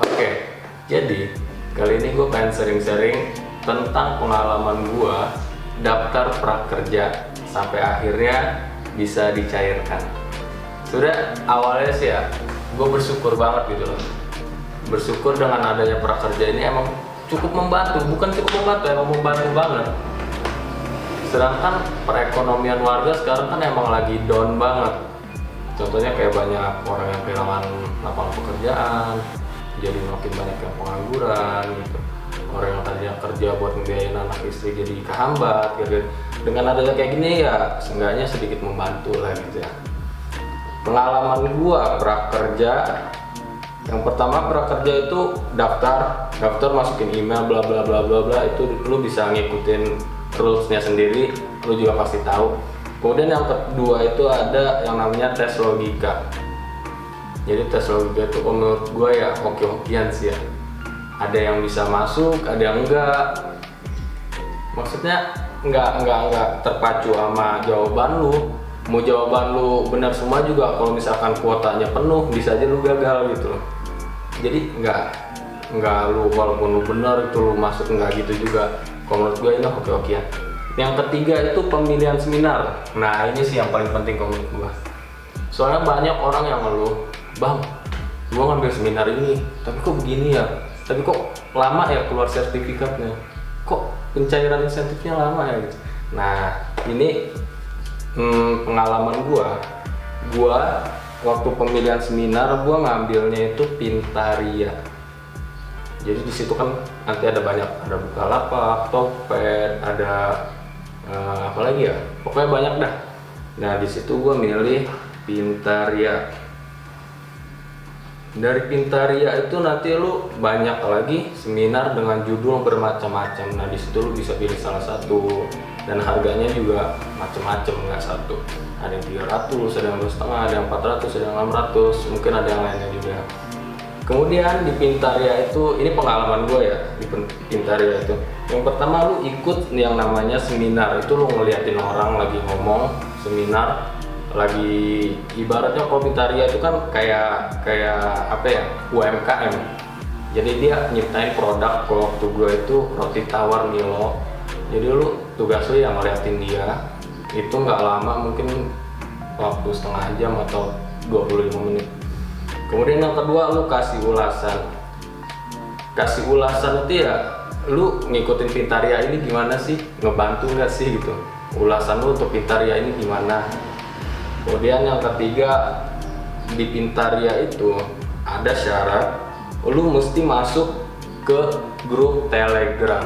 Oke, jadi kali ini gue pengen sharing-sharing tentang pengalaman gue daftar prakerja sampai akhirnya bisa dicairkan. Sudah awalnya sih ya, gue bersyukur banget gitu loh. Bersyukur dengan adanya prakerja ini emang cukup membantu, bukan cukup membantu, emang membantu banget. Sedangkan perekonomian warga sekarang kan emang lagi down banget. Contohnya kayak banyak orang yang kehilangan lapangan pekerjaan, jadi makin banyak yang pengangguran gitu. Orang yang tadinya kerja buat membiayain anak istri jadi kehambat gitu. Dengan adanya kayak gini ya seenggaknya sedikit membantu lah gitu ya. Pengalaman gua prakerja, yang pertama prakerja itu daftar masukin email bla bla bla bla bla, itu lu bisa ngikutin rulesnya sendiri, lu juga pasti tahu. Kemudian yang kedua itu ada yang namanya tes logika. Jadi tes logika itu menurut gue ya hoki-hokian sih ya. Ada yang bisa masuk, ada yang enggak. Maksudnya enggak terpacu sama jawaban lu. Mau jawaban lu benar semua juga, kalau misalkan kuotanya penuh bisa aja lu gagal gitu loh. Jadi enggak lu walaupun lu benar itu lu masuk, enggak gitu juga. Kalau menurut gue ini hoki-hokian. Yang ketiga itu pemilihan seminar. Nah ini sih yang paling penting kalau menurut gue. Soalnya banyak orang yang ngeluh, "Bang, gua ngambil seminar ini, tapi kok begini ya? Tapi kok lama ya keluar sertifikatnya? Kok pencairan insentifnya lama ya?" Gitu. Nah, ini pengalaman gua waktu pemilihan seminar gua ngambilnya itu Pintaria. Jadi di situ kan nanti ada banyak, ada Bukalapak, Tokped, ada apa lagi ya? Pokoknya banyak dah. Nah, di situ gua milih Pintaria. Dari Pintaria itu nanti lu banyak lagi seminar dengan judul bermacam-macam. Nah di situ lu bisa pilih salah satu, dan harganya juga macam-macam, nggak satu. Ada yang 300, ada yang 2,5, ada yang 400, ada yang 600, mungkin ada yang lainnya juga. Kemudian di Pintaria itu, ini pengalaman gue ya di Pintaria itu. Yang pertama lu ikut yang namanya seminar, itu lu ngeliatin orang lagi ngomong seminar, lagi ibaratnya kalau Pintaria itu kan kayak apa ya, UMKM. Jadi dia nyiptain produk. Kalau waktu gue itu roti tawar Milo. Jadi lu tugas lu yang ngeliatin dia, itu nggak lama, mungkin waktu setengah jam atau 25 menit. Kemudian yang kedua lu kasih ulasan itu ya lu ngikutin Pintaria ini gimana sih, ngebantu nggak sih gitu, ulasan lu untuk Pintaria ini gimana. Kemudian yang ketiga, di Pintaria itu ada syarat lu mesti masuk ke grup Telegram.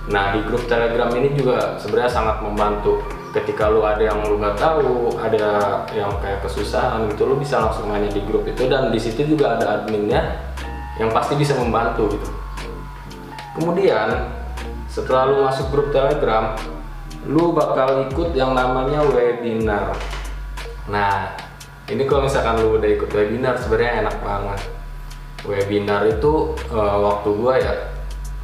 Nah di grup Telegram ini juga sebenarnya sangat membantu. Ketika lu ada yang lu nggak tahu, ada yang kayak kesusahan gitu, lu bisa langsung nanya di grup itu, dan di situ juga ada adminnya yang pasti bisa membantu gitu. Kemudian setelah lu masuk grup Telegram, lu bakal ikut yang namanya webinar. Nah, ini kalau misalkan lu udah ikut webinar sebenarnya enak banget. Webinar itu waktu gua ya,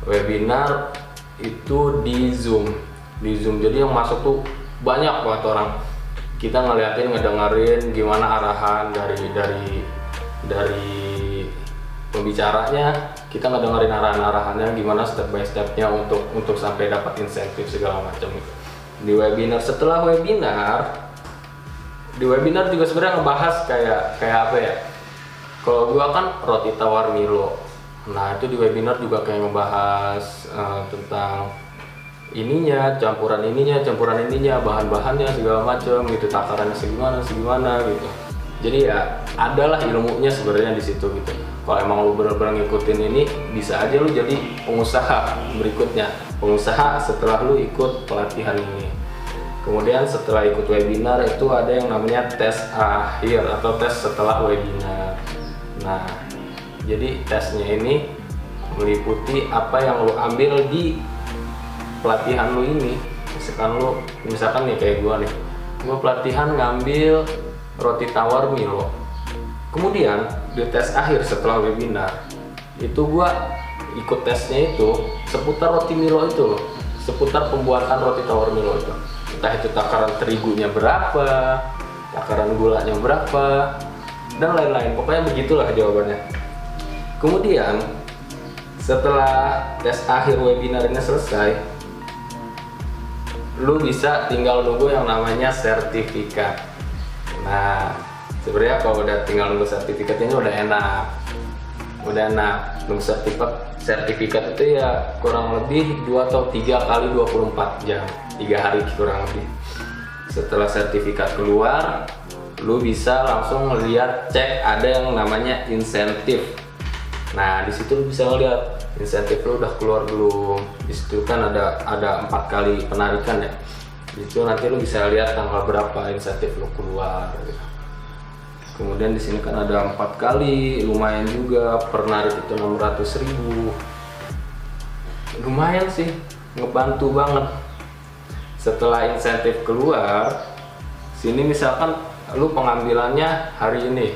webinar itu di Zoom. Jadi yang masuk tuh banyak banget orang. Kita ngedengerin gimana arahan dari pembicaranya, kita ngedengerin arahan-arahannya gimana step by stepnya untuk sampai dapat insentif segala macam. Di webinar, setelah di webinar juga sebenarnya ngebahas kayak apa ya, kalau gua kan roti tawar Milo. Nah itu di webinar juga kayak ngebahas tentang campuran ininya, bahan-bahannya segala macam gitu, takarannya segimana gitu. Jadi ya adalah ilmunya sebenarnya di situ gitu. Kalau emang lu bener-bener ngikutin ini, bisa aja lu jadi pengusaha berikutnya, pengusaha setelah lu ikut pelatihan ini. Kemudian setelah ikut webinar itu ada yang namanya tes akhir atau tes setelah webinar. Nah, jadi tesnya ini meliputi apa yang lu ambil di pelatihan lu ini. Misalkan nih kayak gua pelatihan ngambil roti tawar Milo. Kemudian di tes akhir setelah webinar itu gua ikut tesnya itu seputar roti Milo itu loh, seputar pembuatan roti tawar Milo itu. Entah itu takaran terigunya berapa, takaran gulanya berapa, dan lain-lain. Pokoknya begitulah jawabannya. Kemudian setelah tes akhir webinar ini selesai, lu bisa tinggal nunggu yang namanya sertifikat. Nah, sebenarnya kalau udah tinggal nunggu sertifikat ini udah enak. Nunggu sertifikat itu ya kurang lebih 2 atau 3 kali 24 jam, 3 hari kurang lebih. Setelah sertifikat keluar, lu bisa langsung lihat, cek ada yang namanya insentif. Nah, di situ lu bisa ngeliat insentif lu udah keluar belum. Di situ kan ada 4 kali penarikan ya. Di situ nanti lu bisa lihat tanggal berapa insentif lu keluar gitu. Kemudian di sini kan ada 4 kali, lumayan juga, per narik itu 600.000. Lumayan sih, ngebantu banget. Setelah insentif keluar, sini misalkan lu pengambilannya hari ini,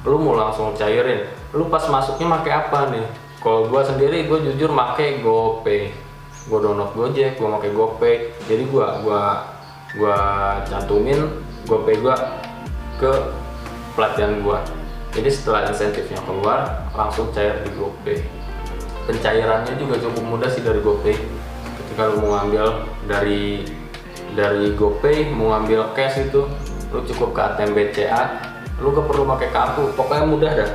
lu mau langsung cairin, lu pas masuknya pakai apa nih? Kalau gua sendiri, gua jujur pakai GoPay. Gua download Gojek, gua pakai GoPay. Jadi gua cantumin GoPay gua ke pelatihan gua. Jadi setelah insentifnya keluar, langsung cair di GoPay. Pencairannya juga cukup mudah sih dari GoPay. Ketika lu mau ngambil dari GoPay, mau ngambil cash itu, lu cukup ke ATM BCA, lu gak perlu pakai kartu, pokoknya mudah dah.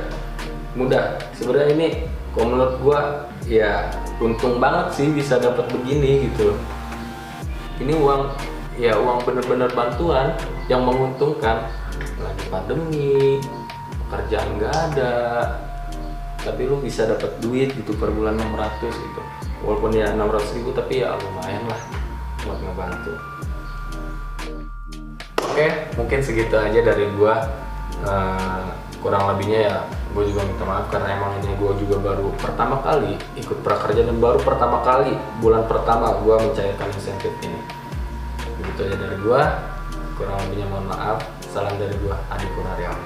Mudah. Sebenarnya ini kalau menurut gua ya untung banget sih bisa dapat begini gitu. Ini uang bener-bener bantuan yang menguntungkan. Lagi pandemi, pekerjaan nggak ada, tapi lu bisa dapat duit gitu per bulan 600 gitu. Walaupun ya 600.000 tapi ya lumayan lah buat ngebantu. Oke, mungkin segitu aja dari gua. Kurang lebihnya ya gue juga minta maaf karena emang ini gue juga baru pertama kali ikut prakerja dan baru pertama kali bulan pertama gue mencairkan insentif ini. Begitu aja dari gue, kurang lebihnya mohon maaf. Salam dari gue, Adi Kunaryawan.